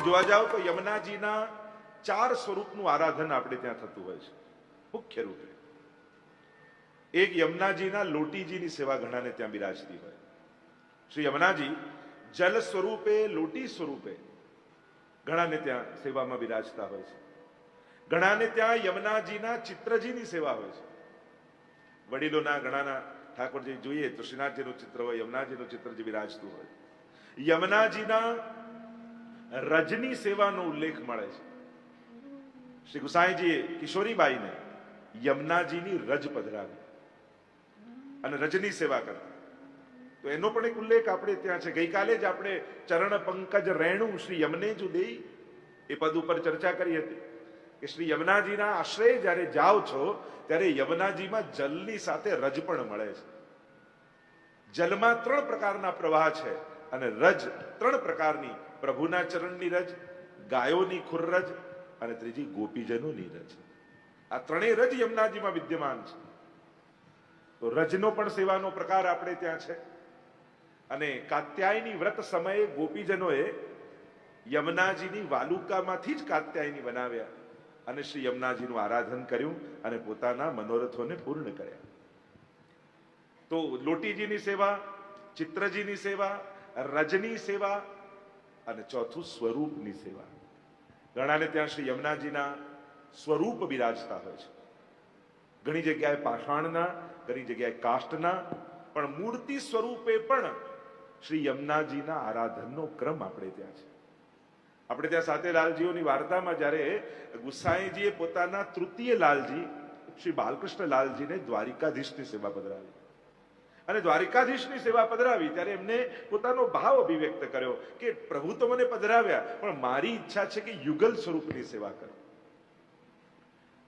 જોવા જાઓ તો યમુનાજીના 4 સ્વરૂપનું આરાધન આપણે ત્યાં થતું હોય છે મુખ્ય રૂપે. એક યમુનાજીના લોટીજીની સેવા ઘણાને ત્યાં બિરાજતી હોય. શ્રી યમુનાજી જલ સ્વરૂપે, લોટી સ્વરૂપે ઘણાને ત્યાં સેવામાં બિરાજતા હોય છે. ઘણાને ત્યાં યમુનાજીના ચિત્રજીની સેવા હોય છે. વડીલોના ઘણાના ઠાકોરજી જોઈએ તો શ્રીનાથજીનું ચિત્ર હોય, યમુનાજીનું ચિત્ર જે બિરાજતું હોય. યમુનાજીના રજની સેવાનો ઉલ્લેખ મળે છે. શ્રી ગુસાઈજીએ કિશોરીબાઈને યમુનાજીની રજ પધરાવી અને રજની સેવા કરતા, તો એનો પણ એક ઉલ્લેખ આપણે ત્યાં છે. ગઈકાલે જ આપણે ચરણ પંકજ રેણુ શ્રી યમને જુ દેઈ એ પદ ઉપર ચર્ચા કરી હતી કે શ્રી યમુનાજીના આશ્રય જ્યારે જાઓ છો ત્યારે યમુનાજીમાં જલની સાથે રજ પણ મળે છે. જલમાં 3 પ્રકારના પ્રવાહ છે અને રજ 3 પ્રકારની, પ્રભુના ચરણની રજ, ગાયોની ખુરરજ અને ત્રીજી ગોપીજનોની રજ. આ 3 રજ યમુનાજીમાં વિદ્યમાન છે. તો રજનો પણ સેવાનો પ્રકાર આપણે ત્યાં છે. અને કાત્યાયની વ્રત સમયે ગોપીજનોએ યમુનાજીની વાલુકામાંથી જ કાત્યાયની બનાવ્યા અને શ્રી યમુનાજીનું આરાધન કર્યું અને પોતાના મનોરથોને પૂર્ણ કર્યા. તો લોટીજીની સેવા, ચિત્રજીની સેવા, રજની સેવા અને ચોથું સ્વરૂપની સેવા. ઘણાને ત્યાં શ્રી યમુનાજીના સ્વરૂપ બિરાજતા હોય છે. ઘણી જગ્યાએ પાષાણના, ઘણી જગ્યાએ કાષ્ટના, પણ મૂર્તિ સ્વરૂપે પણ શ્રી યમુનાજીના આરાધનનો ક્રમ આપણે ત્યાં છે. આપણે ત્યાં સાતે લાલજીઓની વાર્તામાં જ્યારે ગુસાઈજીએ પોતાના તૃતીય લાલજી શ્રી બાલકૃષ્ણ લાલજીને દ્વારિકાધીશની સેવા પધરાવી અને દ્વારિકાધીશની સેવા પધરાવી ત્યારે એમને પોતાનો ભાવ અભિવ્યક્ત કર્યો કે પ્રભુ તો મને પધરાવ્યા, પણ મારી ઈચ્છા છે કે યુગલ સ્વરૂપની સેવા કરો.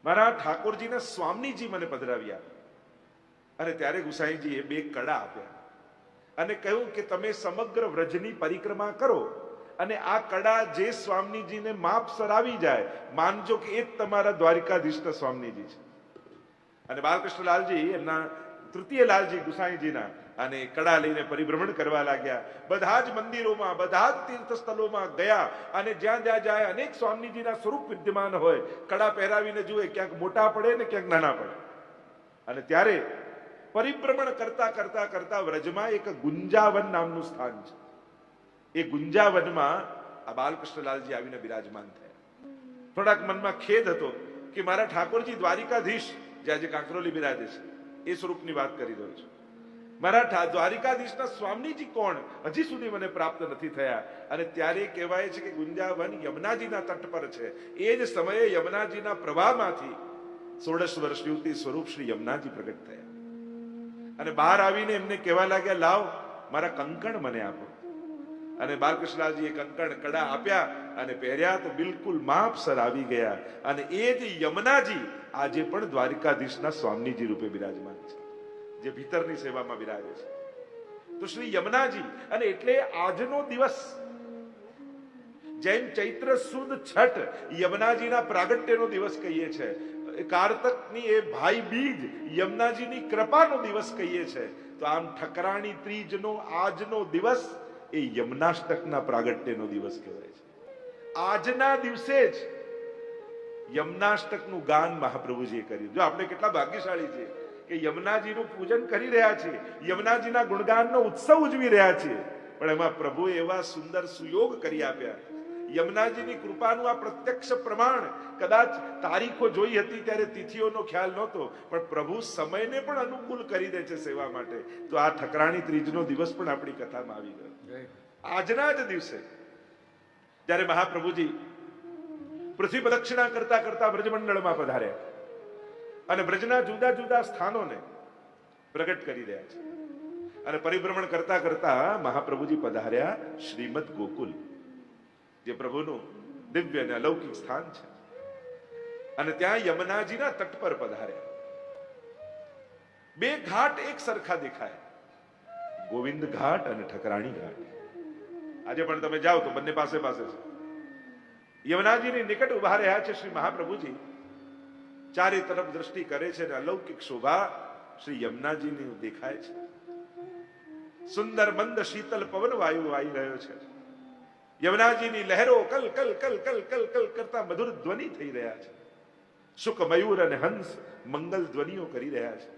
મારા ઠાકોરજીના સ્વામીજી મને પધરાવ્યા. અને ત્યારે ગુસાઈજીએ 2 કડા આપ્યા અને કહ્યું કે તમે સમગ્ર વ્રજની પરિક્રમા કરો અને આ કડા જે સ્વામીજીને માપસર આવી જાય, માનજો કે એ જ તમારા દ્વારિકાધીશના સ્વામીજી છે. અને બાલકૃષ્ણ લાલજી એમના તૃતીય લાલજી ગુસાઈજીના અને કડા લઈને પરિભ્રમણ કરવા લાગ્યા. બધા જ મંદિરોમાં, બધા જ તીર્થસ્થળોમાં ગયા અને જ્યાં જ્યાં જાય અનેક સ્વામીજીના સ્વરૂપ વિદ્યમાન હોય. કડા પહેરાવીને જુએ, ક્યાંક મોટા પડે ને ક્યાંક નાના પડે. અને ત્યારે પરિભ્રમણ કરતા કરતા કરતા વ્રજમાં એક ગુંજાવન નામનું સ્થાન છે. એ ગુંજાવનમાં આ બાલકૃષ્ણલાલજી આવીને બિરાજમાન થયા. થોડાક મનમાં ખેદ હતો કે મારા ઠાકોરજી દ્વારિકાધીશ જે આજે કાંકરોલી બિરાજે છે એ સ્વરૂપની વાત કરી રહ્યો છું. મારા દ્વારિકાધીશના સ્વામીજી કોણ હજી સુધી મને પ્રાપ્ત નથી થયા. અને ત્યારે કહેવાય છે કે ગુંજાવન યમુનાજીના તટ પર છે. એ જ સમયે યમુનાજીના પ્રવાહમાંથી 16 વર્ષ યુવતી સ્વરૂપ શ્રી યમુનાજી પ્રગટ થયા અને બહાર આવીને એમને કહેવા લાગ્યા, લાવ મારા કંકણ મને આપો. અને બાલકૃષ્ણલાલજીએ કંકણ કડા આપ્યા અને પહેર્યા તો બિલકુલ માપસર આવી ગયા. અને એ જ યમુનાજી આજે પણ દ્વારિકાધીશના સ્વામીજી રૂપે બિરાજમાન છે, જે ભીતરની સેવામાં બિરાજે છે. તો શ્રી યમુનાજી, અને એટલે આજનો દિવસ જેમ ચૈત્ર સુદ છઠ યમુનાજીના પ્રાગટ્યનો દિવસ કહીએ છે, કારતકની એ ભાઈ બીજ યમુનાજીની કૃપાનો દિવસ કહીએ છે, તો આમ ઠકરાણી ત્રીજનો આજનો દિવસ એ યમુનાષ્ટકના પ્રાગટ્યનો દિવસ કહેવાય છે. આજના દિવસે જ યમુનાષ્ટકનું ગાન મહાપ્રભુજીએ કર્યું. જો આપણે કેટલા ભાગ્યશાળી છીએ કે યમુનાજીનું પૂજન કરી રહ્યા છીએ, યમુનાજીના ગુણગાનનો ઉત્સવ ઉજવી રહ્યા છીએ, પણ એમાં પ્રભુએ એવા સુંદર સુયોગ કરી આપ્યા. યમુનાજીની કૃપાનું આ પ્રત્યક્ષ પ્રમાણ. કદાચ તારીખો જોઈ હતી ત્યારે તિથિઓનો ખ્યાલ નહોતો, પણ પ્રભુ સમયને પણ અનુકૂળ કરી દે છે સેવા માટે. તો આ ઠકરાણી ત્રીજનો દિવસ પણ આપણી કથામાં આવી ગયો. આજના જ દિવસે જ્યારે મહાપ્રભુજી પૃથ્વી પ્રદક્ષિણા કરતા કરતા બ્રજમંડળમાં પધાર્યા અને બ્રજના જુદા જુદા સ્થાનોને પ્રગટ કરી રહ્યા છે અને પરિભ્રમણ કરતા કરતા મહાપ્રભુજી પધાર્યા શ્રીમદ ગોકુલ, જે પ્રભુનું દિવ્ય અને અલૌકિક સ્થાન છે. અને ત્યાં યમુનાજીના તટ પર પધાર્યા. 2 ઘાટ એક સરખા દેખાય, ગોવિંદ ઘાટ અને ઠકરાણી ઘાટ. આજે પણ તમે જાઓ તો બંને પાસે પાસે છે. યમુનાજીની નિકટ ઉભા રહ્યા છે શ્રી મહાપ્રભુજી. ચારે તરફ દ્રષ્ટિ કરે છે અને અલૌકિક શોભા શ્રી યમુનાજીની દેખાય છે. સુંદર મંદ શીતલ પવન વાયુ આવી રહ્યો છે. યમુનાજીની લહેરો કલ કલ કલ કલ કલ કલ કરતા મધુર ધ્વનિ થઈ રહ્યા છે. શુક, મયુર અને હંસ મંગલ ધ્વનિઓ કરી રહ્યા છે.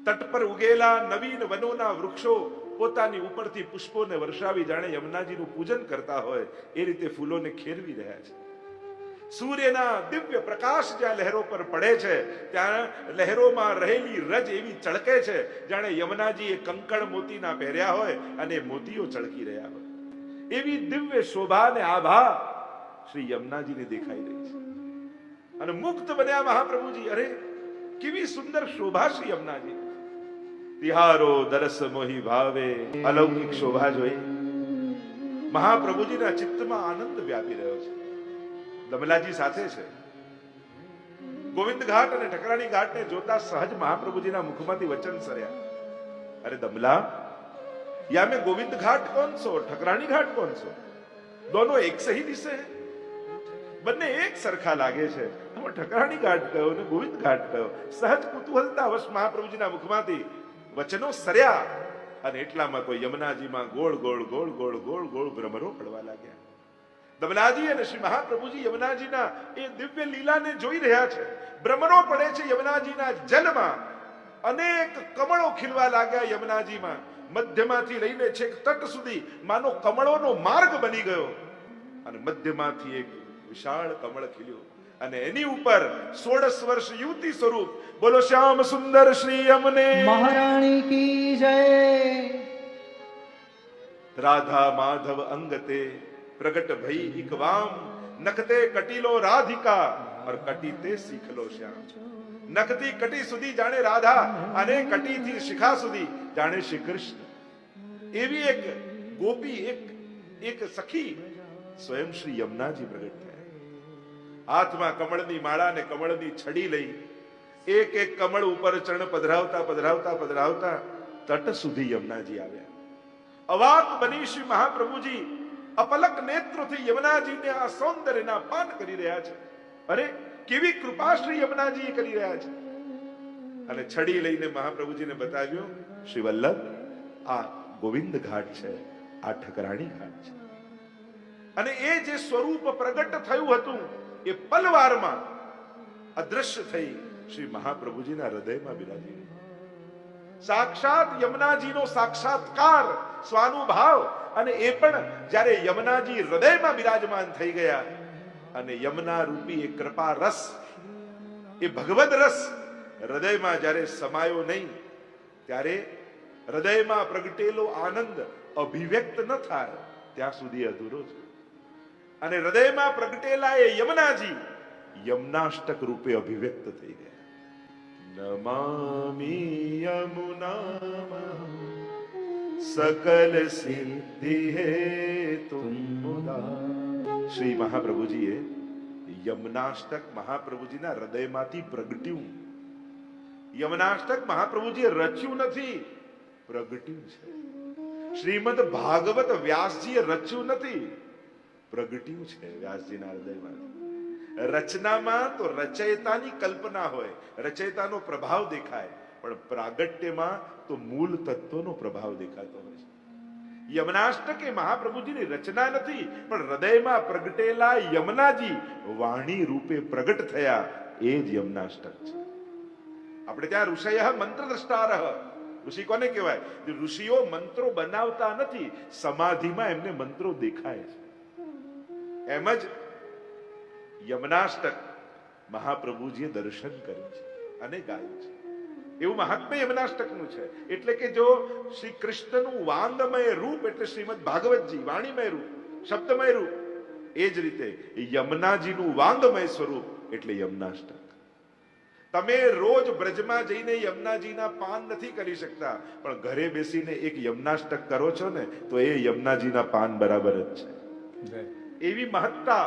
તટ પર ઉગેલા નવીન વનોના વૃક્ષો પોતાની ઉપરથી પુષ્પોને વર્ષાવી જાણે યમુનાજીનું પૂજન કરતા હોય એ રીતે ફૂલોને ખેરવી રહ્યા છે. સૂર્યના દિવ્ય પ્રકાશ જ્યાં લહેરો પર પડે છે ત્યાં લહેરોમાં રહેલી રજ એવી ચળકે છે જાણે યમુનાજી એ કંકણ મોતીના પહેર્યા હોય અને મોતીઓ ચળકી રહ્યા હોય. એવી દિવ્ય શોભા અને આભા શ્રી યમુનાજીને દેખાઈ રહી છે. અને મુક્ત બન્યા મહાપ્રભુજી. અરે કેવી સુંદર શોભા શ્રી યમુનાજી. તિહારો દરસ મોહી ભાવે, અલૌકિક શોભા જોઈ મહાપ્રભુજીના ચિત્તમાં આનંદ વ્યાપી રહ્યો છે. દમલાજી સાથે છે. ગોવિંદ ઘાટ અને ઠકરાણી ઘાટને જોતા સહજ મહાપ્રભુજીના મુખમાંથી વચન સરયા, અરે દમલા, या मैं गोविंद घाट कौन सो, ठकराणी घाट कौन सो, दोनों एक सही दिशे हैं, બંને એક સરખા લાગે છે. હું ઠકરાણી ઘાટ ગયો ને ગોવિંદ ઘાટ ગયો. સહજ કુતૂહલતા વશ મહાપ્રભુજીના મુખમાંથી વચનો સરયા અને એટલામાં કોઈ યમુનાજીમાં ગોળ ગોળ ગોળ ગોળ ગોળ ગોળ ભ્રમરો પડવા લાગ્યા. દમલાજી અને શ્રી મહાપ્રભુજી યમુનાજીના એ દિવ્ય લીલાને જોઈ રહ્યા છે. ભ્રમરો પડે છે યમુનાજીના જલમાં. અનેક કમળો ખીલવા લાગ્યા યમુનાજીમાં. મધ્યમાંથી લઈને છેક તટ સુધી માનો કમળોનો માર્ગ બની ગયો અને મધ્યમાંથી એક વિશાળ કમળ ખીલ્યું અને એની ઉપર 16 વર્ષ યુવતી સ્વરૂપ બોલો શ્યામ સુંદર શ્રી યમને મહારાણી કી જય. રાધા માધવ અંગતે પ્રગટ ભઈ ઇકવામ, નખતે કટીલો રાધિકા और કટીતે શીખલો શ્યામ. નખથી કટી સુધી જાણે રાધા અને કટીથી શિખા સુધી જાણે શ્રી કૃષ્ણ. એવી એક ગોપી, એક સખી સ્વયં શ્રી યમુનાજી પ્રગટ થયા. હાથમાં કમળની માળા ને કમળની છડી લઈ એક એક કમળ ઉપર ચરણ પધરાવતા પધરાવતા પધરાવતા તટ સુધી યમુનાજી આવ્યા. અવાક બની શ્રી મહાપ્રભુજી અપલક નેત્રોથી યમુનાજીને આ સૌંદર્યના પાન કરી રહ્યા છે. અરે કેવી કૃપા શ્રી યમુનાજી કરી રહ્યા છે. અને છડી લઈને મહાપ્રભુજીને બતાવ્યું, શ્રી વલ્લભ, આ ગોવિંદ ઘાટ છે, આ ઠકરાણી ઘાટ છે. અને એ જે સ્વરૂપ પ્રગટ થયું હતું એ પલવારમાં અદ્રશ્ય થઈ શ્રી મહાપ્રભુજીના હૃદયમાં બિરાજી. સાક્ષાત યમુનાજીનો સાક્ષાત્કાર, સ્વાનુભાવ. અને એ પણ જ્યારે યમુનાજી હૃદયમાં બિરાજમાન થઈ ગયા અને યમુના રૂપી એ કૃપા રસ, એ ભગવદ રસ હૃદયમાં જ્યારે સમાયો નહીં ત્યારે હૃદયમાં પ્રગટેલો આનંદ અભિવ્યક્ત ન થાય ત્યાં સુધી અધૂરો છે. અને હૃદયમાં પ્રગટેલા એ યમુનાજી યમનાષ્ટક રૂપે અભિવ્યક્ત થઈ ગયા. નમામિ યમુનામાં સકલ સિદ્ધિ હે તુમ મુદા. શ્રી મહાપ્રભુજીએ યમનાષ્ટક મહાપ્રભુજીના હૃદયમાંથી પ્રગટ્યું. યમનાષ્ટક મહાપ્રભુજીએ રચ્યું નથી, પ્રગટ્યું છે. શ્રીમદ ભાગવત વ્યાસજીએ રચ્યું નથી, પ્રગટ્યું છે વ્યાસજીના હૃદયમાંથી. રચનામાં તો રચયિતાની કલ્પના હોય, રચયિતાનો પ્રભાવ દેખાય, પણ પ્રાગટ્યમાં તો મૂળ તત્વનો પ્રભાવ દેખાતો હોય છે. યમનાષ્ટક એ મહાપ્રભુજીની રચના નથી, પણ હૃદયમાં પ્રગટેલા યમુનાજી વાણી રૂપે પ્રગટ થયા, એ જ યમનાષ્ટક છે. આપણે ત્યાં ઋષય મંત્ર દ્રષ્ટારઃ. ઋષિ કોને કહેવાય? ઋષિઓ મંત્રો બનાવતા નથી, સમાધિમાં એમને મંત્રો દેખાય છે. એમ જ યમનાષ્ટક મહાપ્રભુજીએ દર્શન કર્યું છે અને ગાયું છે. એવું મહાત્મ્ય યમનાષ્ટકનું છે. એટલે કે જો શ્રી કૃષ્ણનું વાંગમય રૂપ એટલે શ્રીમદ ભાગવતજી વાણીમય રૂપ, શબ્દમય રૂપ, એ જ રીતે યમુનાજીનું વાંગમય સ્વરૂપ એટલે યમનાષ્ટક. તમે રોજ બ્રજમાં જઈને યમુનાજીના પાન નથી કરી શકતા, પણ ઘરે બેસીને એક યમનાષ્ટક કરો છો ને તો એ યમુનાજીના પાન બરાબર જ છે. એવી મહત્તા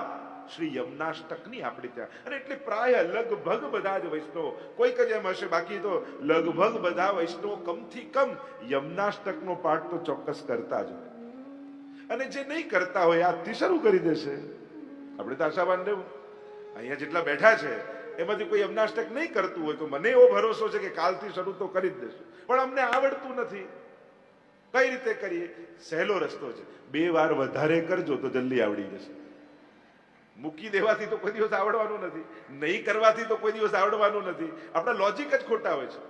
શ્રી યમનાષ્ટકની આપણે ત્યાં. અને એટલે પ્રાય લગભગ બધા જ વૈષ્ણવ, કોઈક જ એમ હશે, બાકી તો લગભગ બધા વૈષ્ણવ કમથી કમ યમનાષ્ટકનો પાઠ તો ચોક્કસ કરતા જ હોય. અને જે નહીં કરતા હોય આજથી શરૂ કરી દેશે. આપણે તો આશાવાન રહેવું. અહીંયા જેટલા બેઠા છે એમાંથી કોઈ યમનાષ્ટક નહીં કરતું હોય તો મને એવો ભરોસો છે કે કાલથી શરૂ તો કરી જ દેશું. પણ અમને આવડતું નથી. કઈ રીતે કરીએ? સહેલો રસ્તો છે, 2 વાર વધારે કરજો તો જલ્દી આવડી જશે. મૂકી દેવાથી તો કોઈ દિવસ આવડવાનું નથી, નહીં કરવાથી તો કોઈ દિવસ આવડવાનું નથી. આપણા લોજિક જ ખોટા હોય છે.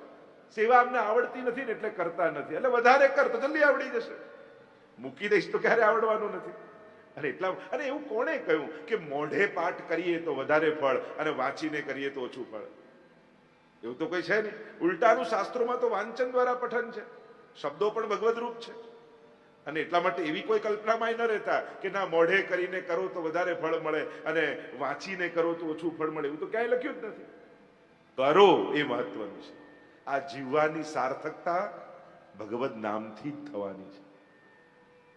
સેવા અમને આવડતી નથી ને એટલે કરતા નથી, એટલે વધારે કર તો જલ્દી આવડી જશે. મૂકી દઈશ તો ક્યારે આવડવાનું નથી. અને એવું કોણે કહ્યું કે મોઢે પાઠ કરીએ તો વધારે ફળ અને વાંચીને કરીએ તો ઓછું ફળ? એવું તો કોઈ છે નહીં. ઉલટાનું શાસ્ત્રોમાં તો વાંચન દ્વારા પઠન છે, શબ્દો પણ ભગવદ રૂપ છે. અને એટલા માટે એવી કોઈ કલ્પનામાં ન રહેતા કે ના મોઢે કરીને કરો તો વધારે ફળ મળે અને વાંચીને કરો તો ઓછું ફળ મળે. એવું તો ક્યાંય લખ્યું જ નથી. કરો એ મહત્વનું છે. આ જીવવાની સાર્થકતા ભગવદ નામથી જ થવાની છે.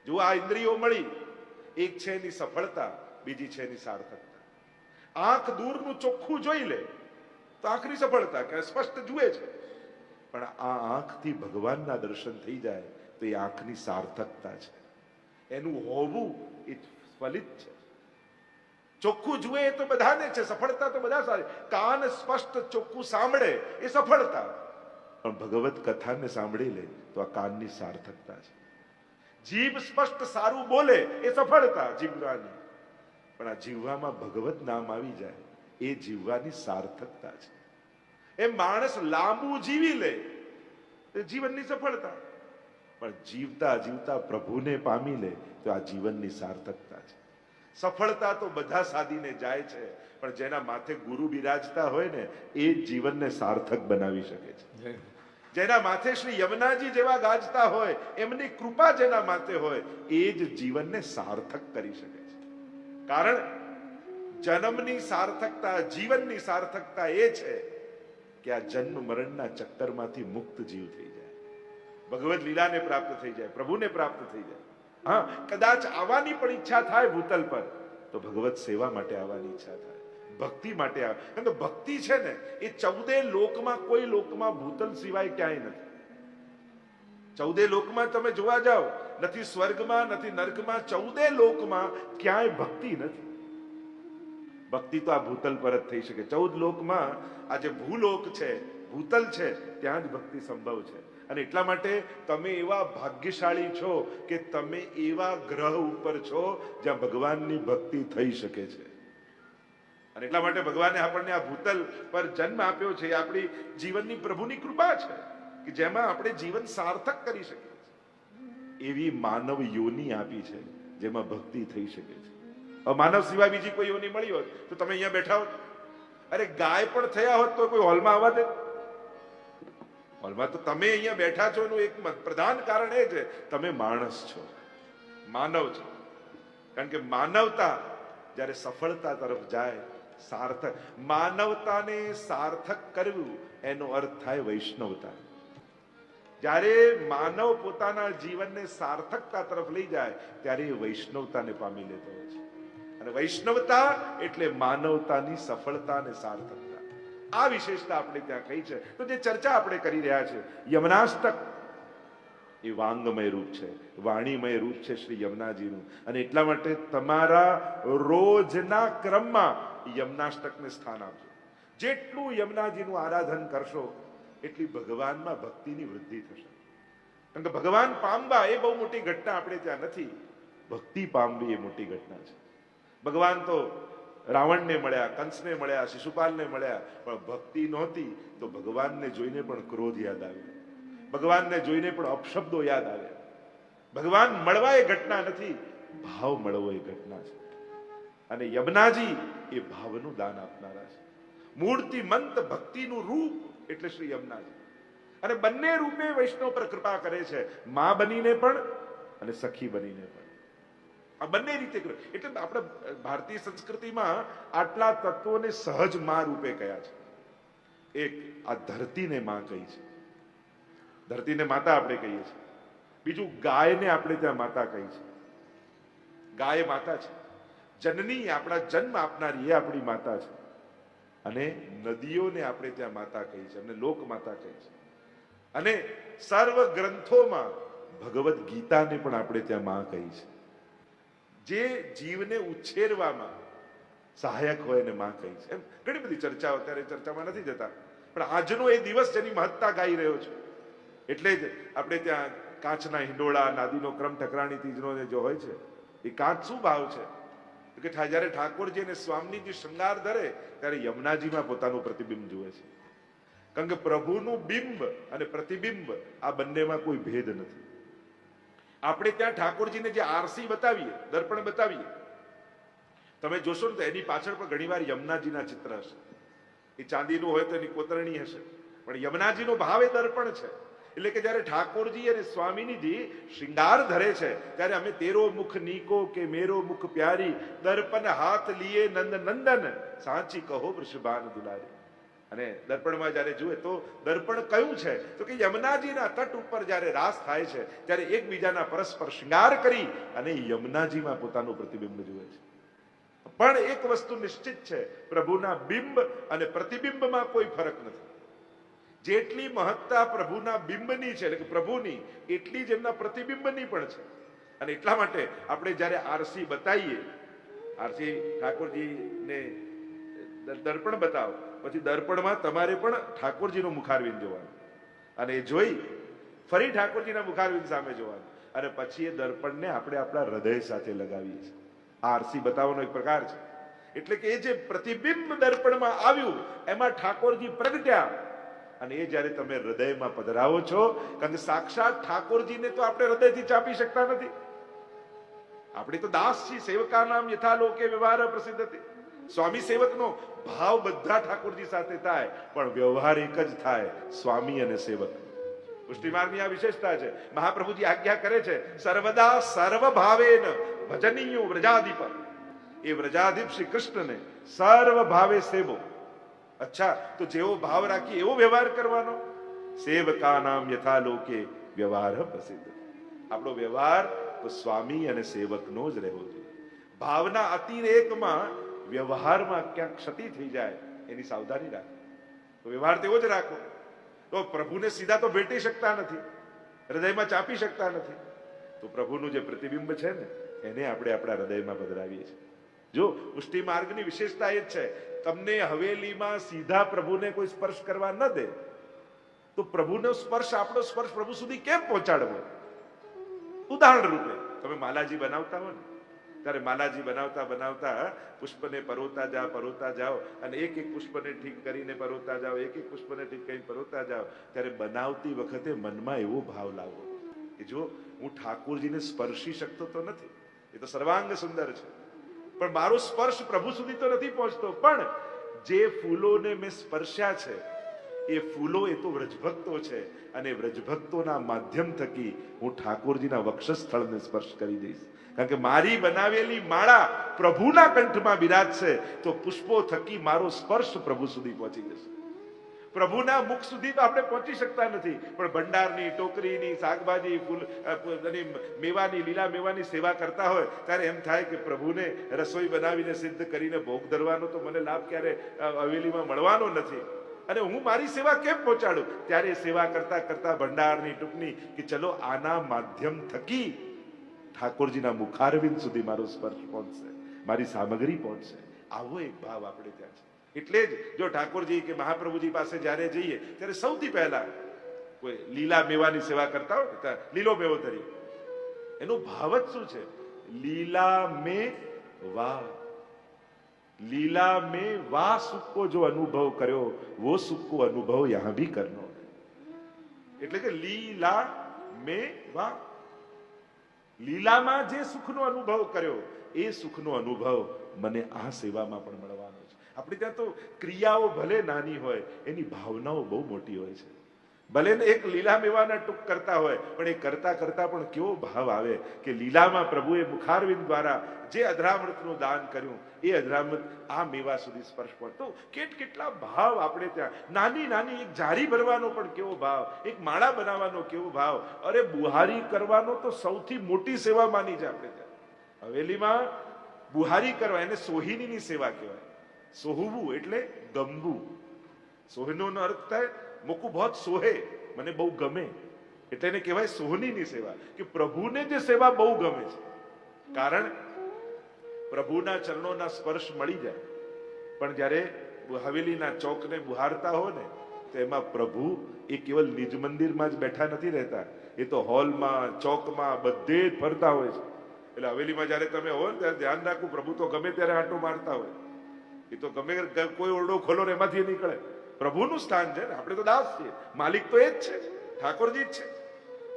જો આ ઇન્દ્રિયો મળી, એક છે એની સફળતા, બીજી છે એની સાર્થકતા. આંખ દૂરનું ચોખ્ખું જોઈ લે તો આંખની સફળતા કે સ્પષ્ટ જુએ છે, પણ આ આંખથી ભગવાનના દર્શન થઈ જાય તો એ આંખની સાર્થકતા છે. એનું હોવું એ ફલિત છે. ચોખ્ખું જુએ તો બધાને છે, સફળતા તો બધા સારી. કાન સ્પષ્ટ ચોખ્ખું સાંભળે એ સફળતા, પણ ભગવત કથાને સાંભળી લે તો આ કાનની સાર્થકતા છે. જીભ સ્પષ્ટ સારું બોલે એ સફળતા જીવવાની, પણ આ જીવવામાં ભગવત નામ આવી જાય એ જીવવાની સાર્થકતા છે. એ માણસ લાંબુ જીવી લે એ જીવનની સફળતા, પણ જીવતા જીવતા પ્રભુને પામી લે તો આ જીવનની સાર્થકતા છે. સફળતા તો બધા સાધીને જાય છે, પણ જેના માથે ગુરુ બિરાજતા હોય ને એ જીવનને સાર્થક બનાવી શકે છે. જેના માથે શ્રી યમુનાજી જેવા ગાજતા હોય, એમની કૃપા જેના માથે હોય, એ જ જીવનને સાર્થક કરી શકે છે. કારણ જન્મની સાર્થકતા, જીવનની સાર્થકતા એ છે કે આ જન્મ મરણના ચક્કરમાંથી મુક્ત જીવ થઈ જાય, ભગવદ લીલાને પ્રાપ્ત થઈ જાય, પ્રભુને પ્રાપ્ત થઈ જાય. હા, કદાચ આવવાની પણ ઈચ્છા થાય ભૂતલ પર તો ભગવત સેવા માટે આવવાની ઈચ્છા થાય, ભક્તિ માટે આવે. કારણ કે ભક્તિ છે ને એ 14 લોકમાં કોઈ લોકમાં ભૂતલ સિવાય ક્યાંય નથી. 14 લોકમાં તમે જોવા જાઓ, નથી સ્વર્ગમાં નથી નર્કમાં, 14 લોકમાં ક્યાંય ભક્તિ નથી. ભક્તિ તો આ ભૂતલ પર જ થઈ શકે. 14 લોકમાં આ જે ભૂલોક છે, ભૂતલ છે, ત્યાં જ ભક્તિ સંભવ છે. અને એટલા માટે તમે એવા ભાગ્યશાળી છો કે તમે એવા ગ્રહ ઉપર છો જ્યાં ભગવાનની ભક્તિ થઈ શકે છે. અને એટલા માટે ભગવાને આપણને આ ભૂતલ પર જન્મ આપ્યો છે. એ આપણી જીવનની પ્રભુની કૃપા છે કે જેમાં આપણે જીવન સાર્થક કરી શકીએ. એવી માનવ યોની આપી છે જેમાં ભક્તિ થઈ શકે છે. માનવ સિવાય બીજી કોઈ યોની મળી હોત તો તમે અહીંયા બેઠા હોત. અરે ગાય પણ થયા હોત તો કોઈ હોલમાં આવવા દે? હોલમાં તો તમે અહીંયા બેઠા છો એનું એક પ્રધાન કારણ એ છે તમે માણસ છો, માનવ છો. કારણ કે માનવતા જ્યારે સફળતા તરફ જાય, સાર્થક, માનવતાને સાર્થક કરવું એનો અર્થ થાય વૈષ્ણવતા. જ્યારે માનવ પોતાના જીવનને સાર્થકતા તરફ લઈ જાય ત્યારે એ વૈષ્ણવતાને પામી લેતો હોય છે. અને વૈષ્ણવતા એટલે માનવતાની સફળતા અને સાર્થકતા. આ વિશેષતા આપણે ત્યાં કહી છે. તો જે ચર્ચા આપણે કરી રહ્યા છે, યમનાષ્ટક એ વાંગમય રૂપ છે, વાણીમય રૂપ છે શ્રી યમુનાજીનું. અને એટલા માટે તમારા રોજના ક્રમમાં યમનાષ્ટકને સ્થાન આપજો. જેટલું યમુનાજીનું આરાધન કરશો એટલી ભગવાનમાં ભક્તિની વૃદ્ધિ થશે. કારણ કે ભગવાન પામવા એ બહુ મોટી ઘટના આપણે ત્યાં નથી, ભક્તિ પામવી એ મોટી ઘટના છે. ભગવાન તો રાવણને મળ્યા, કંસને મળ્યા, શિશુપાલને મળ્યા, પણ ભક્તિ નહોતી તો ભગવાનને જોઈને પણ ક્રોધ યાદ આવ્યો, ભગવાનને જોઈને પણ અપશબ્દો યાદ આવ્યા. ભગવાન મળવા એ ઘટના નથી, ભાવ મળવો એ ઘટના છે. અને યમુનાજી એ ભાવનું દાન આપનારા છે. મૂર્તિમંત ભક્તિનું રૂપ એટલે શ્રી યમુનાજી. અને બંને રૂપે વૈષ્ણવ પર કૃપા કરે છે, મા બનીને પણ અને સખી બનીને પણ. આ બંને રીતે કરે. એટલે આપણે ભારતીય સંસ્કૃતિમાં આટલા તત્વોને સહજ મા રૂપે કયા છે. એક આ ધરતીને મા કહી છે, ધરતીને માતા આપણે કહીએ છીએ. બીજું ગાયને આપણે ત્યાં માતા કહી છે, ગાય માતા છે. જનની, આપણા જન્મ આપનારી એ આપણી માતા છે. અને નદીઓને આપણે ત્યાં માતા કહી છે, અને લોક માતા કહી છે. અને સર્વ ગ્રંથોમાં ભગવદ ગીતાને પણ આપણે ત્યાં મા કહી છે. જે જીવને ઉછેરવામાં સહાયક હોય એને માં કહી છે. એમ ઘણી બધી ચર્ચાઓ, અત્યારે ચર્ચામાં નથી જતા, પણ આજનો એ દિવસ જેની મહત્તા ગાઈ રહ્યો છે એટલે જ આપણે ત્યાં કાચના હિંડોળા, નાદીનો ક્રમ, ઠકરાણી તીજનો જે હોય છે, એ કાચ શું ભાવ છે? કે જયારે ઠાકોરજી અને સ્વામીજી શૃંગાર ધરે ત્યારે યમુનાજીમાં પોતાનું પ્રતિબિંબ જુએ છે. કારણ કે પ્રભુનું બિંબ અને પ્રતિબિંબ આ બંનેમાં કોઈ ભેદ નથી. આપણે ત્યાં ઠાકોરજીને જે આરસી બતાવીએ, દર્પણ બતાવીએ, તમે જોશો ને તો એની પાછળ પણ ઘણીવાર યમુનાજીના ચિત્ર હશે. એ ચાંદીનું હોય તો એની કોતરણી હશે, પણ યમુનાજીનો ભાવ એ દર્પણ છે. એટલે કે જયારે ઠાકોરજી અને સ્વામીજી શ્રૃંગાર ધરે છે ત્યારે અમે તેરો મુખ નીકો કે મેરો મુખ પ્યારી, દર્પણ હાથ લીએ નંદ નંદન, સાચી કહો વૃષભાન દુલારી. અને દર્પણમાં જયારે જુએ તો દર્પણ કયું છે? તો કે યમુનાજીના તટ ઉપર જયારે રાસ થાય છે ત્યારે એકબીજાના પરસ્પર શ્રૃંગાર કરી અને યમુનાજીમાં પોતાનું પ્રતિબિંબ જુએ છે. પણ એક વસ્તુ નિશ્ચિત છે, પ્રભુના બિંબ અને પ્રતિબિંબમાં કોઈ ફરક નથી. જેટલી મહત્તા પ્રભુના બિંબની છે, એટલે કે પ્રભુની, એટલી જ એમના પ્રતિબિંબની પણ છે. અને એટલા માટે આપણે જયારે આરસી બતાવીએ, આરસી ઠાકોરજીને દર્પણ બતાવો, પછી દર્પણમાં તમારે પણ ઠાકોરજીનું મુખારવિંદ જોવાનું, અને એ જોઈ ફરી ઠાકોરજીના મુખારવિંદ સામે જોવાનું, અને પછી એ દર્પણને આપણે આપણા હૃદય સાથે લગાવીએ છીએ. આરસી બતાવવાનો એક પ્રકાર છે. એટલે કે એ જે પ્રતિબિંબ દર્પણમાં આવ્યું એમાં ઠાકોરજી પ્રગટ્યા, અને એ જયારે તમે હૃદયમાં પધરાવો છો, કારણ કે સાક્ષાત ઠાકોરજીને તો આપણે હૃદયથી ચાપી શકતા નથી. આપણે તો દાસ છીએ, સેવકા નામ યથા લોકે વ્યવહાર પ્રસિદ્ધ હતી. સ્વામી સેવકનો ભાવ બધા ઠાકોરજી સાથે થાય, પણ વ્યવહાર એક જ થાય, સ્વામી અને સેવક. પુષ્ટિ માર્ગની આ વિશેષતા છે. મહાપ્રભુજી આજ્ઞા કરે છે, સર્વદા સર્વ ભાવેન ભજનીયો વ્રજાધિપ. એ વ્રજાધિપ શ્રી કૃષ્ણને સર્વ ભાવે સેવો. અચ્છા, તો જેવો ભાવ રાખી એવો વ્યવહાર કરવાનો. સેવકા નામ યથા લોકે વ્યવહાર પ્રસિદ્ધ. આપણો વ્યવહાર તો સ્વામી અને સેવકનો જ રહેવો જોઈએ. ભાવના અતિરેકમાં વ્યવહારમાં ક્યાંક ક્ષતિ થઈ જાય એની સાવધાની રાખો. તો વ્યવહાર તેવો જ રાખો. તો પ્રભુને સીધા તો ભેટી શકતા નથી, હૃદયમાં ચાપી શકતા નથી. તો પ્રભુનું જે પ્રતિબિંબ છે ને, એને આપણે આપણા હૃદયમાં પધરાવીએ છીએ. જો પુષ્ટિ માર્ગની વિશેષતા એ જ છે, તમને હવેલીમાં સીધા પ્રભુને કોઈ સ્પર્શ કરવા ન દે, તો પ્રભુનો સ્પર્શ, આપણો સ્પર્શ પ્રભુ સુધી કેમ પહોંચાડવો? ઉદાહરણ રૂપે તમે માલાજી બનાવતા હો ને, ત્યારે માલાજી બનાવતા બનાવતા પુષ્પને પરોતા જાઓ, અને એક એક પુષ્પને ઠીક કરીને પરોતા જાઓ, એક એક પુષ્પને ઠીક કરીને પરોતા જાઓ, ત્યારે બનાવતી વખતે મનમાં એવો ભાવ લાવો કે જો હું ઠાકોરજીને સ્પર્શી શકતો તો નથી, એ તો સર્વાંગ સુંદર છે, પણ મારો સ્પર્શ પ્રભુ સુધી તો નથી પહોંચતો, પણ જે ફૂલોને મેં સ્પર્શ્યા છે એ ફૂલો એ તો વ્રજભક્તો છે, અને વ્રજભક્તોના માધ્યમ થકી હું ઠાકોરજીના વક્ષસ્થળને સ્પર્શ કરી દઈશ. કારણ કે મારી બનાવેલી માળા પ્રભુના કંઠમાં બિરાજશે, તો પુષ્પો થકી મારો સ્પર્શ પ્રભુ સુધી પહોંચી જશે. પ્રભુના મુખ સુધી તો આપણે પહોંચી શકતા નથી, પણ ભંડારની, ટોકરીની, શાકભાજી, ફૂલ, મેવાની, લીલા મેવાની સેવા કરતા હોય ત્યારે એમ થાય કે પ્રભુને રસોઈ બનાવીને સિદ્ધ કરીને ભોગ ધરવાનો તો મને લાભ ક્યારે હવેલીમાં મળવાનો નથી, અને હું મારી સેવા કેમ પહોંચાડું? ત્યારે સેવા કરતા કરતા ભંડારની, ટૂંકની, કે ચલો આના માધ્યમ થકી ઠાકોરજીના મુખારવિંદ સુધી મારો સ્પર્શ પહોંચશે, મારી સામગ્રી પહોંચશે. આવો એક ભાવ આપણે ત્યાં છે. એટલે જ જો ઠાકોરજી કે મહાપ્રભુજી પાસે જ્યારે જઈએ ત્યારે સૌથી પહેલા કોઈ લીલા મેવાની સેવા કરતા હોય તો લીલો મેવો ધરીએ. એનો ભાવ જ શું છે? લીલા મે વાહ, લીલા में वाह सुख को जो अनुभव કર્યો वो सुख को अनुभव यहां भी करनो. એટલે કે લીલા में वाह, લીલામાં જે સુખનો અનુભવ કર્યો એ સુખનો અનુભવ મને આ સેવામાં પણ મળવાનો છે. આપણે ત્યાં તો ક્રિયાઓ ભલે નાની હોય, એની ભાવનાઓ બહુ મોટી હોય છે. ભલે ને એક લીલા મેવાના ટૂંક કરતા હોય, પણ એ કરતા કરતા પણ કેવો ભાવ આવે કે લીલામાં પ્રભુએ મુખારવિંદ દ્વારા જે અધરામૃતનું દાન કર્યું એ અધરામૃત આ મેવા સુધી સ્પર્શ પહોંચતો. કેટલા ભાવ આપણે ત્યાં. નાની નાની એક જારી ભરવાનો પણ કેવો ભાવ, એક માળા બનાવવાનો કેવો ભાવ, અરે બુહારી કરવાનો તો સૌથી મોટી સેવા માની છે આપણે ત્યાં હવેલીમાં. બુહારી કરવા એને સોહિનીની સેવા કહેવાય. સોહવું એટલે ગમવું. સોહિનો નો અર્થ થાય મોકું બહોત સોહે, મને બહુ ગમે, એટલે એને કહેવાય સોહનીની સેવા. કે પ્રભુને જે સેવા બહુ ગમે છે, કારણ પ્રભુના ચરણોના સ્પર્શ મળી જાય, પણ જ્યારે હવેલીના ચોકને બુહારતા હો ને તો એમાં પ્રભુ એ કેવલ નિજ મંદિરમાં જ બેઠા નથી રહેતા, એ તો હોલમાં, ચોકમાં, બધે જ ફરતા હોય છે. એટલે હવેલીમાં જયારે તમે હો ને ત્યારે ધ્યાન રાખવું, પ્રભુ તો ગમે ત્યારે આંટો મારતા હોય. એ તો ગમે કોઈ ઓરડો ખોલો ને એમાંથી નીકળે. પ્રભુનું સ્થાન છે ને, આપણે તો દાસ છીએ, માલિક તો એ જ છે, ઠાકોરજી જ છે.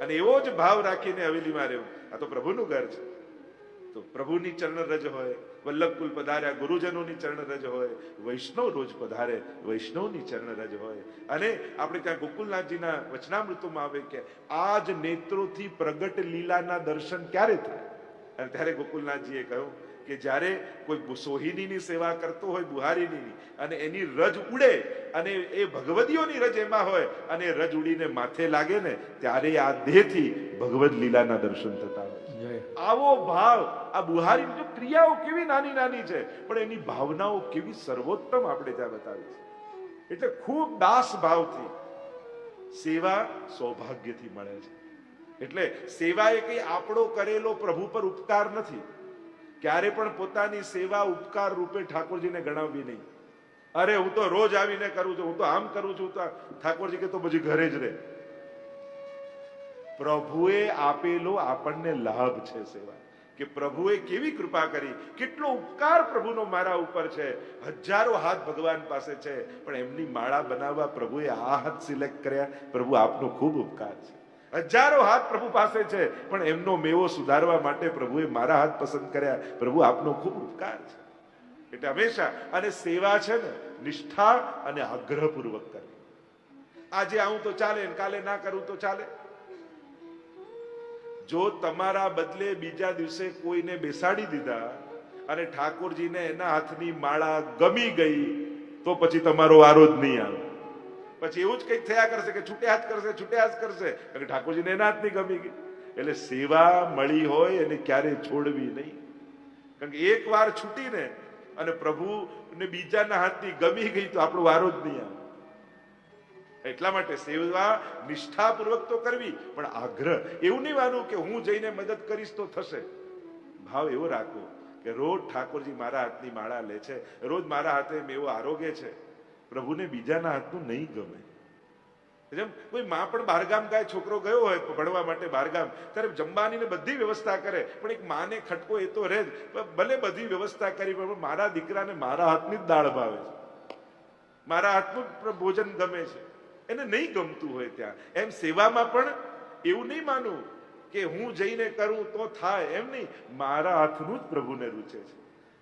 અને એવો જ ભાવ રાખીને હવેલીમાં રહેવું. આ તો પ્રભુનું ઘર છે. તો પ્રભુની ચરણ રજ હોય, વલ્લભકુલ પધાર્યા ગુરુજનોની ચરણ રજ હોય, વૈષ્ણવ રોજ પધારે વૈષ્ણવની ચરણ રજ હોય. અને આપણે ત્યાં ગોકુલનાથજીના વચનામૃતોમાં આવે કે આ જ નેત્રોથી પ્રગટ લીલાના દર્શન ક્યારે થાય? અને ત્યારે ગોકુલનાથજીએ કહ્યું કે જ્યારે કોઈ સોહિનીની સેવા કરતો હોય, બુહારીની, અને એની રજ ઉડે અને એ ભગવદીઓની રજ એમાં હોય અને એ રજ ઉડીને માથે લાગે ને, ત્યારે આ દેહથી ભગવદ લીલાના દર્શન થતા હોય. આવો ભાવ, આ બુહારી જો ક્રિયાઓ કેવી નાની નાની છે, પણ એની ભાવનાઓ કેવી સર્વોત્તમ આપણે ત્યાં બતાવી છે. એટલે ખૂબ દાસ ભાવથી સેવા સૌભાગ્યથી મળે છે. એટલે સેવા એ કઈ આપણો કરેલો પ્રભુ પર ઉપકાર નથી. ક્યારે પણ પોતાની સેવા ઉપકાર રૂપે ઠાકોરજીને ગણાવવી નહીં. અરે હું તો રોજ આવીને કરું છું, હું તો આમ કરું છું, તો ઠાકોરજી કે તો પછી ઘરે જ રહે. પ્રભુએ આપેલો આપણને લાભ છે સેવા, કે પ્રભુએ કેવી કૃપા કરી, કેટલો ઉપકાર પ્રભુનો મારા ઉપર છે. હજારો હાથ ભગવાન પાસે છે, પણ એમની માળા બનાવવા પ્રભુએ આ હાથ સિલેક્ટ કર્યા. પ્રભુ આપનો ખૂબ ઉપકાર છે. હજારો હાથ પ્રભુ પાસે છે, પણ એમનો મેવો સુધારવા માટે પ્રભુએ મારા હાથ પસંદ કર્યા. પ્રભુ આપનો ખૂબ ઉપકાર છે. એટલે હંમેશા, અને સેવા છે ને નિષ્ઠા અને આગ્રહપૂર્વક કરવી. આજે આવું તો ચાલે, કાલે ના કરું તો ચાલે. જો તમારા બદલે બીજા દિવસે કોઈને બેસાડી દીધા અને ઠાકોરજીને એના હાથની માળા ગમી ગઈ, તો પછી તમારો વારો જ નહીં આવે. પછી એવું જ કંઈક થયા કરશે કે છૂટે હાથ કરશે, છૂટે હાથ કરશે, કારણ કે ઠાકોરજીને એના હાથની ગમી ગઈ. એટલે સેવા મળી હોય એને ક્યારે છોડવી નહીં. કારણ કે એક વાર છૂટીને અને પ્રભુને બીજાના હાથની ગમી ગઈ તો આપણો વારો જ નહીં આવે. એટલા માટે સેવા નિષ્ઠાપૂર્વક તો કરવી, પણ આગ્રહ એવું નહીં માનવું કે હું જઈને મદદ કરીશ તો થશે. ભાવ એવો રાખવો કે રોજ ઠાકોરજી મારા હાથની માળા લે છે, રોજ મારા હાથે મેવો આરોગ્ય છે. પ્રભુને બીજાના હાથનું નહીં ગમે. જેમ કોઈ માં પણ બહારગામ ગાય, છોકરો ગયો હોય ભણવા માટે બહારગામ, ત્યારે જમવાની ને બધી વ્યવસ્થા કરે, પણ એક માને ખટકો એ તો રહે જ. ભલે બધી વ્યવસ્થા કરી, પણ મારા દીકરાને મારા હાથની જ દાળ ભાવે છે, મારા હાથનું જ ભોજન ગમે છે. એને નહીં ગમતું હોય ત્યાં. એમ સેવામાં પણ એવું નહીં માનવું કે હું જઈને કરું તો થાય, એમ નહીં. મારા હાથનું જ પ્રભુને રૂચે છે.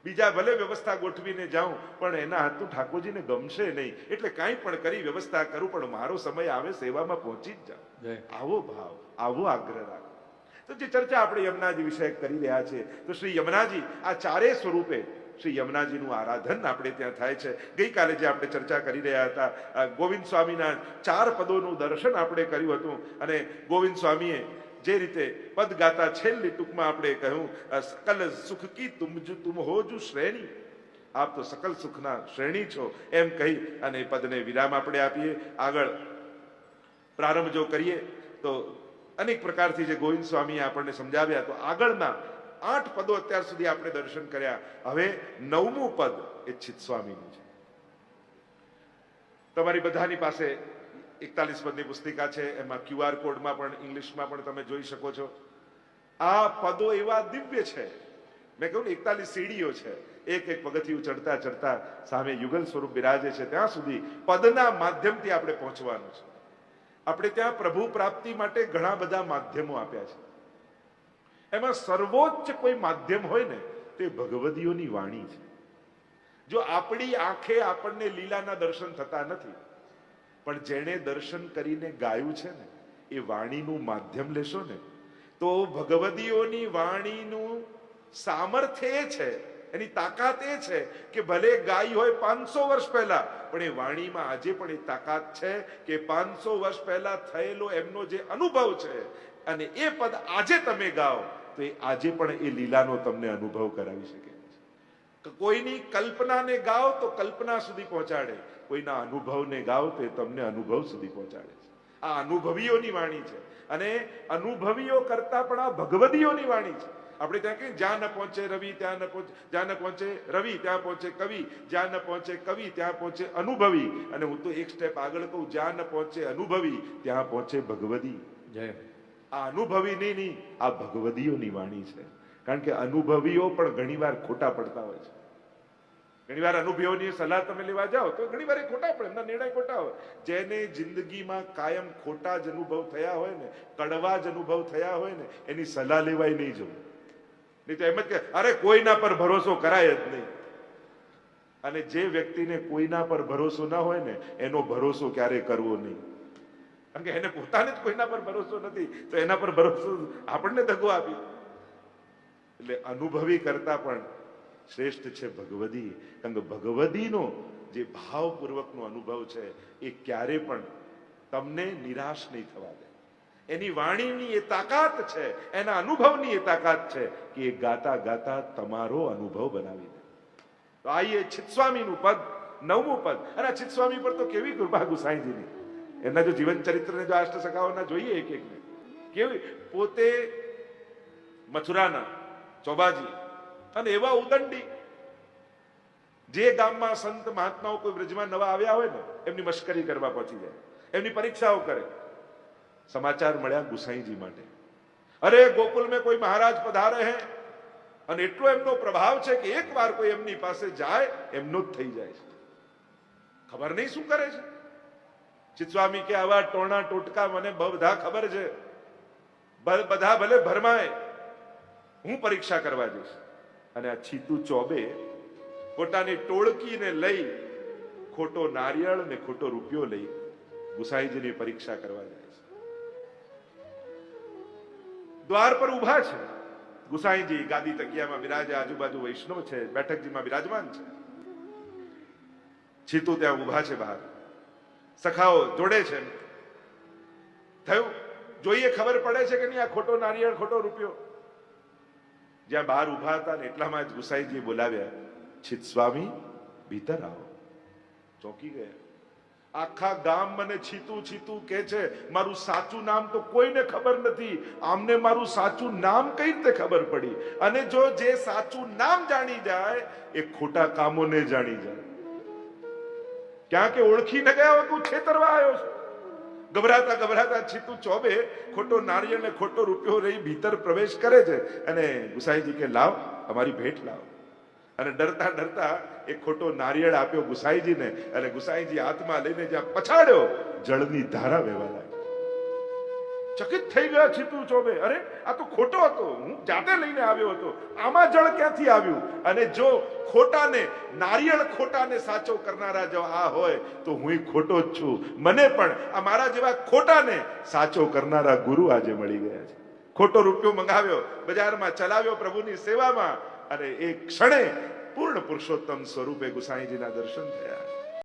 બીજા ભલે વ્યવસ્થા ગોઠવીને જાઉં, પણ એના હાથનું ઠાકોરજીને ગમશે નહીં. એટલે કાંઈ પણ કરી વ્યવસ્થા કરું, પણ મારો સમય આવે સેવામાં પહોંચી જ જાઉં. આવો ભાવ, આવો આગ્રહ રાખો. તો જે ચર્ચા આપણે યમુનાજી વિશે કરી રહ્યા છે, તો શ્રી યમુનાજી આ ચારે સ્વરૂપે શ્રી યમુનાજીનું આરાધન આપણે ત્યાં થાય છે. ગઈકાલે જે આપણે ચર્ચા કરી રહ્યા હતા, ગોવિંદ સ્વામીના 4 પદોનું દર્શન આપણે કર્યું હતું. અને ગોવિંદ સ્વામીએ જે રીતે પદ ગાતા છેલ્લી ટૂંકમાં આપણે કહ્યું, સકલ સુખ કી તુમ હો જુ શ્રેણી, આપ તો સકલ સુખના શ્રેણી છો, એમ કહી અને પદને વિરામ આપણે આપીએ. આગળ પ્રારંભ જો કરીએ તો અનેક પ્રકારથી જે ગોવિંદ સ્વામીએ આપણને સમજાવ્યા, તો આગળના 8 પદો અત્યાર સુધી આપણે દર્શન કર્યા. હવે 9મું પદ એ ચિત્ત સ્વામીનું છે. તમારી બધાની પાસે 41 પદની પુસ્તિકા છે, એમાં QR કોડમાં પણ ઇંગ્લિશમાં પણ તમે જોઈ શકો છો. આ પદો એવા દિવ્ય છે. મેં કહ્યું ને 41 સીડીઓ છે, એક એક પગથિયું ચડતા ચડતા સામે યુગલ સ્વરૂપ બિરાજે છે, ત્યાં સુધી પદના માધ્યમથી આપણે પહોંચવાનું છે. આપણે ત્યાં પ્રભુ પ્રાપ્તિ માટે ઘણા બધા માધ્યમો આપ્યા છે. એમાં સર્વોચ્ચ કોઈ માધ્યમ હોય ને, તે ભગવદીઓની વાણી છે. જો આપણી આંખે આપણને લીલાના દર્શન થતા નથી, પણ જેણે દર્શન કરીને ગાયું છે ને, એ વાણીનું માધ્યમ લેશો ને, તો ભગવદીઓની વાણીનું સામર્થ્ય એ છે, એની તાકાત એ છે કે ભલે ગાઈ હોય 500 વર્ષ પહેલા, પણ એ વાણીમાં આજે પણ એ તાકાત છે કે 500 વર્ષ પહેલા થયેલો એમનો જે અનુભવ છે, અને એ પદ આજે તમે ગાઓ તો એ આજે પણ એ લીલાનો તમને અનુભવ કરાવી શકે છે. કોઈની કલ્પનાને ગાઓ તો કલ્પના સુધી પહોંચાડે, કોઈના અનુભવને ગાઓ તો એ તમને અનુભવ સુધી પહોંચાડે છે. આ અનુભવીઓની વાણી છે, અને અનુભવીઓ કરતા પણ આ ભગવદીઓની વાણી છે. આપણે ત્યાં કહીએ જ્યાં ન પહોંચે રવિ ત્યાં ન પહોંચે, જ્યાં ન પહોંચે રવિ ત્યાં પહોંચે કવિ, જ્યાં ન પહોંચે કવિ ત્યાં પહોંચે અનુભવી. અને હું તો એક સ્ટેપ આગળ કહું, જ્યાં ન પહોંચે અનુભવી ત્યાં પહોંચે ભગવદી. જય. આ અનુભવી નહીં, આ ભગવદીઓની વાણી છે. કારણ કે અનુભવીઓ પણ ઘણીવાર ખોટા પડતા હોય છે. ઘણીવાર અનુભવીઓની સલાહ તમે લેવા જાઓ તો ઘણીવાર એ ખોટા પડે, એમના નિર્ણય ખોટા હોય. જેને જિંદગીમાં કાયમ ખોટા જ અનુભવ થયા હોય ને, કડવા જ અનુભવ થયા હોય ને, એની સલાહ લેવાય નહીં જવું. નહીં તો એમ જ કે અરે કોઈના પર ભરોસો કરાય જ નહીં. અને જે વ્યક્તિને કોઈના પર ભરોસો ના હોય ને, એનો ભરોસો ક્યારે કરવો નહીં. કારણ કે એને પોતાને જ કોઈના પર ભરોસો નથી, તો એના પર ભરોસો આપણને દગો આપી. એટલે અનુભવી કરતા પણ શ્રેષ્ઠ છે ભગવદી. કારણ કે ભગવદીનો જે ભાવપૂર્વકનો અનુભવ છે એ ક્યારે પણ તમને નિરાશ નહીં થવા દે. એની વાણીની એ તાકાત છે, એના અનુભવની એ તાકાત છે કે એ ગાતા ગાતા તમારો અનુભવ બનાવી દે. તો આઈએ ચિત્સ્વામીનું પદ, 9મું પદ. અને ચિત્સ્વામી પર તો કેવી કૃપા ગુસાઈજીની. એમના જો જીવન ચરિત્રને જો અષ્ટ સખાઓના જોઈએ એક એકને, કેવી પોતે મથુરાના ચોબાજી અને એવા ઉદંડી, જે ગામમાં સંત મહાત્માઓ કોઈ બ્રજમાં નવા આવ્યા હોય ને, એમની મશ્કરી કરવા પહોંચી જાય, એમની પરીક્ષાઓ કરે. સમાચાર મળ્યા ગુસાઈજી માટે, અરે ગોકુલ में કોઈ મહારાજ પધારે હે. અને એટલો એમનો પ્રભાવ છે કે એક વાર કોઈ એમની પાસે જાય એમનો જ થઈ જાય છે. ખબર નહીં શું કરે છે. ચિત્સ્વામી કે આવા ટોણા ટોટકા મને બધા ખબર છે, બધા ભલે ભરમાય, હું પરીક્ષા કરવા જઈશ. અને આ છીતુ ચોબે પોતાની ટોળકીને લઈ ખોટો નારિયેળ ને ખોટો રૂપિયો લઈ ગુસાઈજીની પરીક્ષા કરવા જાય છે. દ્વાર પર ઉભા છે ગુસાઈજી, ગાદી તકિયામાં બિરાજે, આજુબાજુ વૈષ્ણવ છે, બેઠકજીમાં બિરાજમાન છે. છીતુ ત્યાં ઉભા છે બહાર, સખાઓ જોડે છે. થયું જોઈએ, ખબર પડે છે કે નહીં આ ખોટો નારિયેળ ખોટો રૂપિયો. જ્યાં બહાર ઉભા હતા ને એટલામાં જ ગુસાઈજી બોલાવ્યા, ચિત્સ્વામી ભીતર આવો. ચોંકી ગયા. આખા ગામ મને છીતું છીતું કે છે, મારું સાચું નામ તો કોઈને ખબર નથી. આમને મારું સાચું નામ કઈ રીતે ખબર પડી? અને જો જે સાચું નામ જાણી જાય એ ખોટા કામોને જાણી જાય. ક્યાં કે ઓળખી ન ગયા હોય, તું છેતરવા આવ્યો છે. ગભરાતા ગભરાતા છીતુ ચોબે ખોટો નારિયેળ ને ખોટો રૂપિયો રહી ભીતર પ્રવેશ કરે છે. અને ગુસાઈજી કે લાવ, અમારી ભેટ લાવ. અને ડરતા ડરતા એક ખોટો નારિયેળ આપ્યો ગુસાઈજીને. અને ગુસાઈજી હાથમાં લઈને જ્યાં પછાડ્યો, જળની ધારા વહેવા લાગી. ચકિત થઈ ગયા છીતુ ચોબે, અરે આ તો ખોટો હતો, હું જાતે લઈને આવ્યો હતો, આમાં જળ ક્યાંથી આવ્યું? અને જો ખોટાને, નારિયેળ ખોટાને સાચો કરનારા જો આ હોય તો હું ખોટો જ છું. મને પણ આ મારા જેવા ખોટાને સાચો કરનારા ગુરુ આજે મળી ગયા છે. ખોટો રૂપિયો મંગાવ્યો, બજારમાં ચલાવ્યો પ્રભુની સેવામાં, અને એક ક્ષણે પૂર્ણ પુરુષોત્તમ સ્વરૂપે ગુસાઈજીના દર્શન થયા.